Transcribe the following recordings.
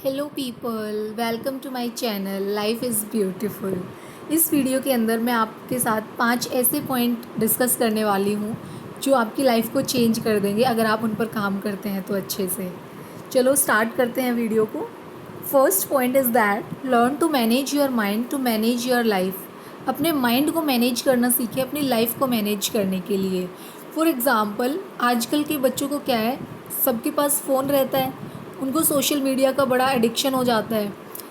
Hello people, welcome to my channel life is beautiful. इस video के अंदर मैं आपके साथ 5 ऐसे पॉइंट डिस्कस करने वाली हूँ जो आपकी लाइफ को चेंज कर देंगे अगर आप उन पर काम करते हैं तो अच्छे से। चलो स्टार्ट करते हैं वीडियो को। First point is that learn to manage your mind to manage your life. अपने माइंड को मैनेज करना सीखें अपनी लाइफ को मैनेज करने के लिए। फॉर एग्ज़ाम्पल, आजकल के बच्चों को क्या है, सबके पास फ़ोन रहता है, उनको सोशल मीडिया का बड़ा एडिक्शन हो जाता है।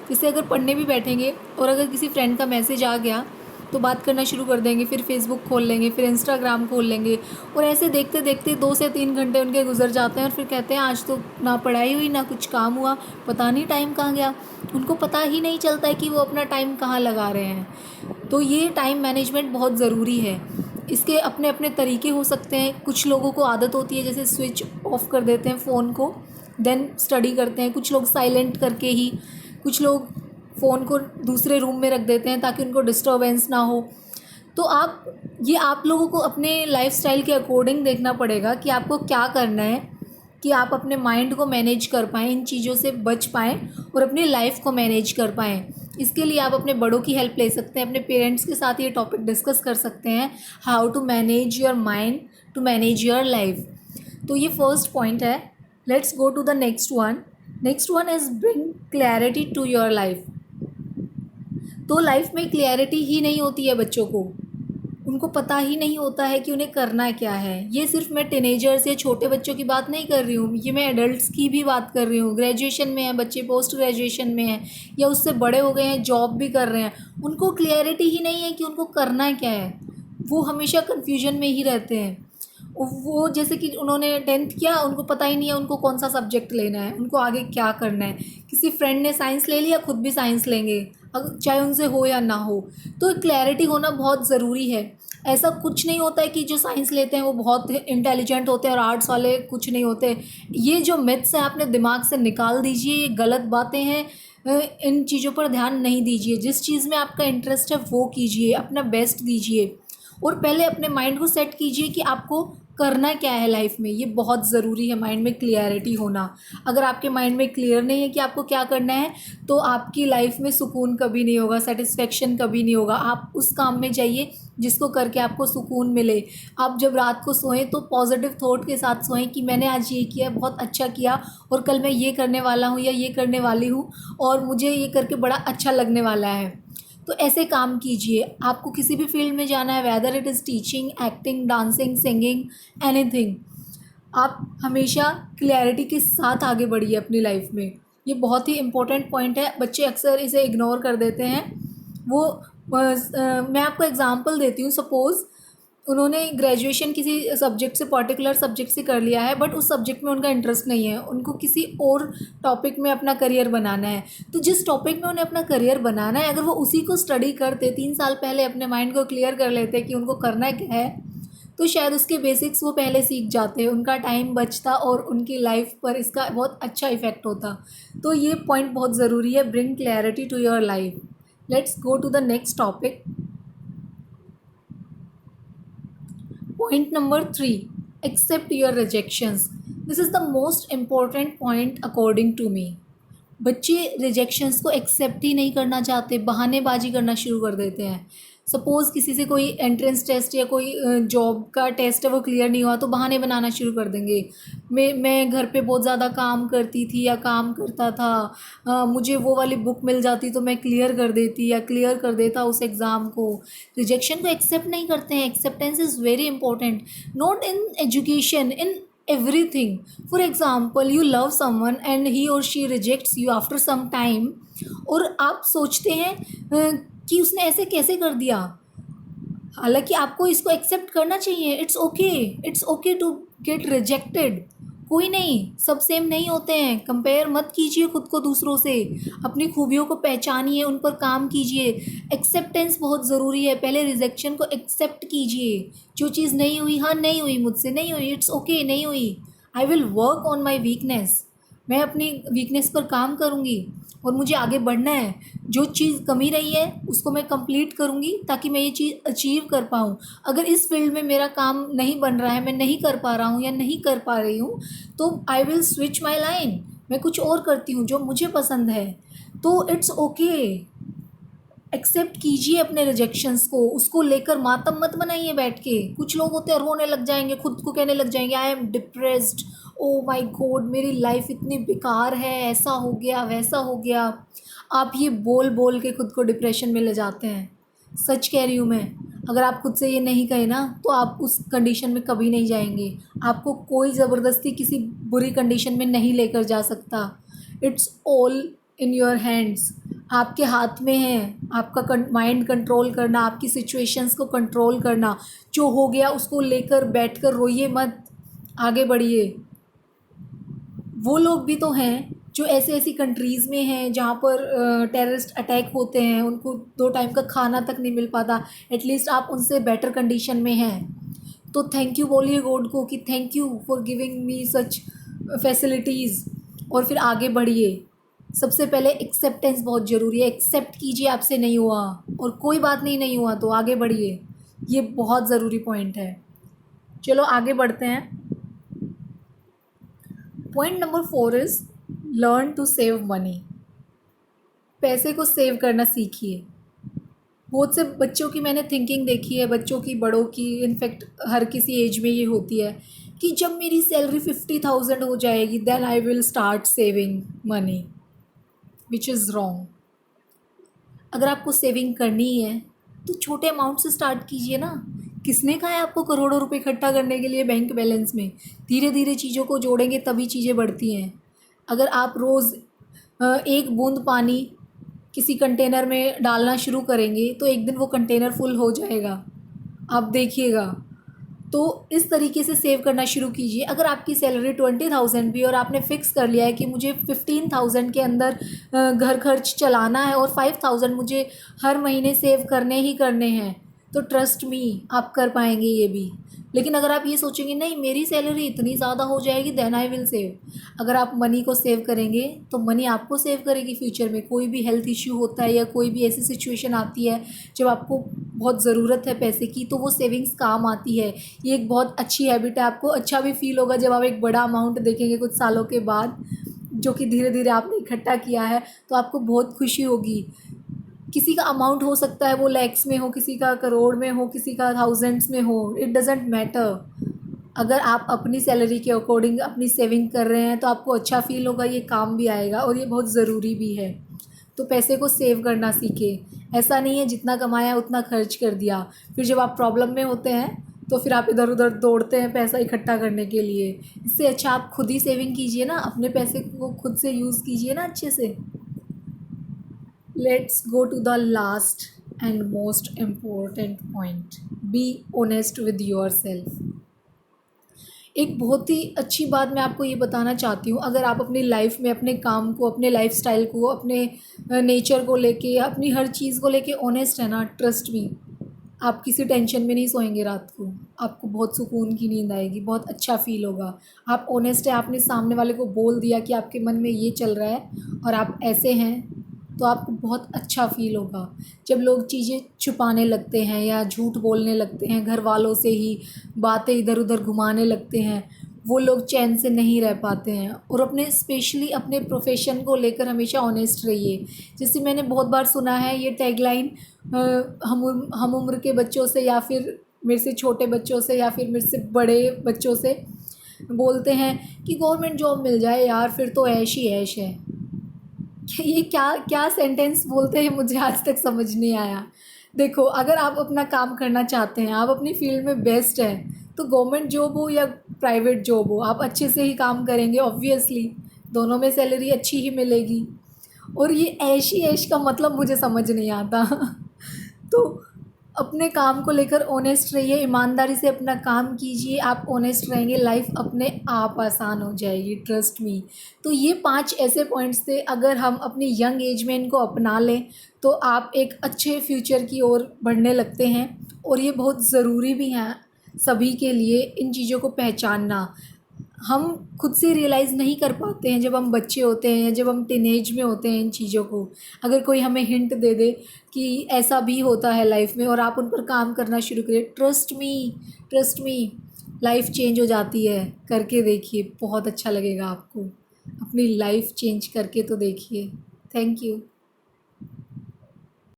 जैसे अगर पढ़ने भी बैठेंगे और अगर किसी फ्रेंड का मैसेज आ गया तो बात करना शुरू कर देंगे, फिर फेसबुक खोल लेंगे, फिर इंस्टाग्राम खोल लेंगे और ऐसे देखते देखते 2 से 3 घंटे उनके गुजर जाते हैं और फिर कहते हैं आज तो ना पढ़ाई हुई ना कुछ काम हुआ, पता नहीं टाइम कहाँ गया। उनको पता ही नहीं चलता है कि वो अपना टाइम कहाँ लगा रहे हैं। तो ये टाइम मैनेजमेंट बहुत ज़रूरी है। इसके अपने अपने तरीके हो सकते हैं। कुछ लोगों को आदत होती है जैसे स्विच ऑफ कर देते हैं फ़ोन को, देन स्टडी करते हैं। कुछ लोग साइलेंट करके ही, कुछ लोग फ़ोन को दूसरे रूम में रख देते हैं ताकि उनको डिस्टर्बेंस ना हो। तो आप लोगों को अपने लाइफस्टाइल के अकॉर्डिंग देखना पड़ेगा कि आपको क्या करना है कि आप अपने माइंड को मैनेज कर पाएँ, इन चीज़ों से बच पाएँ और अपनी लाइफ को मैनेज कर पाएँ। इसके लिए आप अपने बड़ों की हेल्प ले सकते हैं, अपने पेरेंट्स के साथ ये टॉपिक डिस्कस कर सकते हैं, how to manage your mind to manage your life. तो ये फर्स्ट पॉइंट है। Let's go to the next one. Next one is bring clarity to your life. तो लाइफ में क्लैरिटी ही नहीं होती है बच्चों को, उनको पता ही नहीं होता है कि उन्हें करना क्या है। ये सिर्फ मैं टीनेजर्स या छोटे बच्चों की बात नहीं कर रही हूँ, ये मैं एडल्ट्स की भी बात कर रही हूँ। ग्रेजुएशन में हैं बच्चे, पोस्ट ग्रेजुएशन में हैं या उससे बड़े हो गए हैं, जॉब भी कर रहे हैं, उनको क्लैरिटी ही नहीं है कि उनको करना क्या है। वो हमेशा कन्फ्यूजन में ही रहते हैं। वो जैसे कि उन्होंने 10th किया, उनको पता ही नहीं है उनको कौन सा सब्जेक्ट लेना है, उनको आगे क्या करना है। किसी फ्रेंड ने साइंस ले लिया, खुद भी साइंस लेंगे, अगर चाहे उनसे हो या ना हो। तो क्लैरिटी होना बहुत ज़रूरी है। ऐसा कुछ नहीं होता है कि जो साइंस लेते हैं वो बहुत इंटेलिजेंट होते हैं और आर्ट्स वाले कुछ नहीं होते। ये जो मिथ्स हैं अपने दिमाग से निकाल दीजिए, ये गलत बातें हैं। इन चीज़ों पर ध्यान नहीं दीजिए। जिस चीज़ में आपका इंटरेस्ट है वो कीजिए, अपना बेस्ट दीजिए और पहले अपने माइंड को सेट कीजिए कि आपको करना क्या है लाइफ में। ये बहुत ज़रूरी है, माइंड में क्लियरिटी होना। अगर आपके माइंड में क्लियर नहीं है कि आपको क्या करना है तो आपकी लाइफ में सुकून कभी नहीं होगा, सेटिस्फेक्शन कभी नहीं होगा। आप उस काम में जाइए जिसको करके आपको सुकून मिले। आप जब रात को सोएं तो पॉजिटिव थॉट के साथ सोएं कि मैंने आज ये किया, बहुत अच्छा किया और कल मैं ये करने वाला हूँ या ये करने वाली हूँ और मुझे ये करके बड़ा अच्छा लगने वाला है। तो ऐसे काम कीजिए। आपको किसी भी फील्ड में जाना है, whether it is teaching, acting, dancing, singing, anything, आप हमेशा क्लैरिटी के साथ आगे बढ़िए अपनी लाइफ में। ये बहुत ही इम्पोर्टेंट पॉइंट है, बच्चे अक्सर इसे इग्नोर कर देते हैं। वो मैं आपको एग्जांपल देती हूँ। सपोज़ उन्होंने ग्रेजुएशन किसी सब्जेक्ट से, पर्टिकुलर सब्जेक्ट से कर लिया है, बट उस सब्जेक्ट में उनका इंटरेस्ट नहीं है, उनको किसी और टॉपिक में अपना करियर बनाना है। तो जिस टॉपिक में उन्हें अपना करियर बनाना है, अगर वो उसी को स्टडी करते, 3 साल पहले अपने माइंड को क्लियर कर लेते कि उनको करना क्या है, तो शायद उसके बेसिक्स वो पहले सीख जाते, उनका टाइम बचता और उनकी लाइफ पर इसका बहुत अच्छा इफ़ेक्ट होता। तो ये पॉइंट बहुत ज़रूरी है, bring clarity to your life. Let's go to the next topic. Point number 3, accept your rejections. This is the most important point according to me. बच्चे रिजेक्शंस को एक्सेप्ट ही नहीं करना चाहते, बहानेबाजी करना शुरू कर देते हैं। सपोज़ किसी से कोई एंट्रेंस टेस्ट या कोई जॉब का टेस्ट है वो क्लियर नहीं हुआ तो बहाने बनाना शुरू कर देंगे। मैं घर पे बहुत ज़्यादा काम करती थी या काम करता था, मुझे वो वाली बुक मिल जाती तो मैं क्लियर कर देती या क्लियर कर देता उस एग्ज़ाम को। रिजेक्शन को एक्सेप्ट नहीं करते हैं। Acceptance is very important, not in education, in everything. For example, you love someone and he or she rejects you after some time और आप सोचते हैं कि उसने ऐसे कैसे कर दिया। हालांकि आपको इसको एक्सेप्ट करना चाहिए। It's okay to get rejected. कोई नहीं, सब सेम नहीं होते हैं। कंपेयर मत कीजिए खुद को दूसरों से, अपनी खूबियों को पहचानिए, उन पर काम कीजिए। एक्सेप्टेंस बहुत ज़रूरी है। पहले रिजेक्शन को एक्सेप्ट कीजिए। जो चीज़ नहीं हुई, हाँ नहीं हुई, मुझसे नहीं हुई, इट्स ओके, नहीं हुई। I will work on my weakness. मैं अपनी वीकनेस पर काम करूँगी और मुझे आगे बढ़ना है। जो चीज़ कमी रही है उसको मैं कंप्लीट करूँगी ताकि मैं ये चीज़ अचीव कर पाऊँ। अगर इस फील्ड में मेरा काम नहीं बन रहा है, मैं नहीं कर पा रहा हूँ या नहीं कर पा रही हूँ, तो I will switch my line. मैं कुछ और करती हूँ जो मुझे पसंद है, तो इट्स ओके। एक्सेप्ट कीजिए अपने रिजेक्शंस को, उसको लेकर मातम मत बनाइए बैठ के। कुछ लोग होते हैं रोने लग जाएंगे, खुद को कहने लग जाएंगे I am depressed, oh my God मेरी लाइफ इतनी बेकार है, ऐसा हो गया वैसा हो गया। आप ये बोल बोल के खुद को डिप्रेशन में ले जाते हैं। सच कह रही हूँ मैं, अगर आप खुद से ये नहीं कहे ना तो आप उस कंडीशन में कभी नहीं जाएंगे। आपको कोई ज़बरदस्ती किसी बुरी कंडीशन में नहीं लेकर जा सकता। It's all in your hands, आपके हाथ में है आपका माइंड कंट्रोल करना, आपकी सिचुएशंस को कंट्रोल करना। जो हो गया उसको लेकर बैठकर रोइए मत, आगे बढ़िए। वो लोग भी तो हैं जो ऐसी ऐसी कंट्रीज़ में हैं जहाँ पर टेररिस्ट अटैक होते हैं, उनको 2 टाइम का खाना तक नहीं मिल पाता। एटलीस्ट आप उनसे बेटर कंडीशन में हैं, तो थैंक यू बोलिए गॉड को कि thank you for giving me such facilities, और फिर आगे बढ़िए। सबसे पहले एक्सेप्टेंस बहुत ज़रूरी है। एक्सेप्ट कीजिए आपसे नहीं हुआ, और कोई बात नहीं, नहीं हुआ तो आगे बढ़िए। ये बहुत ज़रूरी पॉइंट है। चलो आगे बढ़ते हैं। Point number 4 is learn to save money. पैसे को सेव करना सीखिए। बहुत से बच्चों की मैंने थिंकिंग देखी है, बच्चों की, बड़ों की, इनफैक्ट हर किसी एज में ये होती है कि जब मेरी सैलरी 50,000 हो जाएगी then I will start saving money, which is wrong. अगर आपको सेविंग करनी है तो छोटे अमाउंट से स्टार्ट कीजिए ना। किसने कहा है आपको करोड़ों रुपए इकट्ठा करने के लिए बैंक बैलेंस में? धीरे धीरे चीज़ों को जोड़ेंगे तभी चीज़ें बढ़ती हैं। अगर आप रोज़ एक बूंद पानी किसी कंटेनर में डालना शुरू करेंगे तो एक दिन वो कंटेनर फुल हो जाएगा, आप देखिएगा। तो इस तरीके से सेव करना शुरू कीजिए। अगर आपकी सैलरी 20,000 भी और आपने फ़िक्स कर लिया है कि मुझे 15,000 के अंदर घर खर्च चलाना है और 5,000 मुझे हर महीने सेव करने ही करने हैं, तो ट्रस्ट मी आप कर पाएंगे ये भी। लेकिन अगर आप ये सोचेंगे नहीं मेरी सैलरी इतनी ज़्यादा हो जाएगी देन आई विल सेव, अगर आप मनी को सेव करेंगे तो मनी आपको सेव करेगी फ्यूचर में। कोई भी हेल्थ इश्यू होता है या कोई भी ऐसी सिचुएशन आती है जब आपको बहुत ज़रूरत है पैसे की, तो वो सेविंग्स काम आती है। ये एक बहुत अच्छी हैबिट है। आपको अच्छा भी फील होगा जब आप एक बड़ा अमाउंट देखेंगे कुछ सालों के बाद, जो कि धीरे धीरे आपने इकट्ठा किया है, तो आपको बहुत खुशी होगी। किसी का अमाउंट हो सकता है वो लैक्स में हो, किसी का करोड़ में हो, किसी का थाउजेंड्स में हो, इट डजेंट मैटर। अगर आप अपनी सैलरी के अकॉर्डिंग अपनी सेविंग कर रहे हैं तो आपको अच्छा फील होगा, ये काम भी आएगा और ये बहुत ज़रूरी भी है। तो पैसे को सेव करना सीखें। ऐसा नहीं है जितना कमाया उतना खर्च कर दिया, फिर जब आप प्रॉब्लम में होते हैं तो फिर आप इधर उधर दौड़ते हैं पैसा इकट्ठा करने के लिए। इससे अच्छा आप खुद ही सेविंग कीजिए ना, अपने पैसे को खुद से यूज़ कीजिए ना अच्छे से। Let's go to the last and most important point, be honest with yourself. एक बहुत ही अच्छी बात मैं आपको ये बताना चाहती हूँ। अगर आप अपनी लाइफ में अपने काम को, अपने लाइफस्टाइल को, अपने नेचर को लेके, अपनी हर चीज़ को लेके ऑनेस्ट है ना, ट्रस्ट मी, आप किसी टेंशन में नहीं सोएंगे रात को। आपको बहुत सुकून की नींद आएगी, बहुत अच्छा फील होगा। आप ऑनेस्ट है, आपने सामने वाले को बोल दिया कि आपके मन में ये चल रहा है और आप ऐसे हैं, तो आपको बहुत अच्छा फील होगा। जब लोग चीज़ें छुपाने लगते हैं या झूठ बोलने लगते हैं, घर वालों से ही बातें इधर उधर घुमाने लगते हैं, वो लोग चैन से नहीं रह पाते हैं। और अपने स्पेशली अपने प्रोफेशन को लेकर हमेशा ऑनेस्ट रहिए। जैसे मैंने बहुत बार सुना है ये टैगलाइन, हम उम्र के बच्चों से या फिर मेरे से छोटे बच्चों से या फिर मेरे से बड़े बच्चों से बोलते हैं कि गवर्नमेंट जॉब मिल जाए यार फिर तो ऐश ही ऐश है। ये क्या क्या सेंटेंस बोलते हैं, मुझे आज तक समझ नहीं आया। देखो, अगर आप अपना काम करना चाहते हैं, आप अपनी फील्ड में बेस्ट हैं, तो गवर्नमेंट जॉब हो या प्राइवेट जॉब हो, आप अच्छे से ही काम करेंगे ऑब्वियसली, दोनों में सैलरी अच्छी ही मिलेगी। और ये ऐश ही ऐश का मतलब मुझे समझ नहीं आता तो अपने काम को लेकर ऑनेस्ट रहिए, ईमानदारी से अपना काम कीजिए। आप ऑनेस्ट रहेंगे, लाइफ अपने आप आसान हो जाएगी, ट्रस्ट मी। तो ये 5 ऐसे पॉइंट्स थे, अगर हम अपनी यंग एज में इनको अपना लें तो आप एक अच्छे फ्यूचर की ओर बढ़ने लगते हैं। और ये बहुत ज़रूरी भी हैं सभी के लिए इन चीज़ों को पहचानना। हम खुद से रियलाइज़ नहीं कर पाते हैं जब हम बच्चे होते हैं या जब हम टीनेज में होते हैं इन चीज़ों को। अगर कोई हमें हिंट दे दे कि ऐसा भी होता है लाइफ में और आप उन पर काम करना शुरू करें, ट्रस्ट मी लाइफ चेंज हो जाती है। करके देखिए, बहुत अच्छा लगेगा आपको। अपनी लाइफ चेंज करके तो देखिए। Thank you.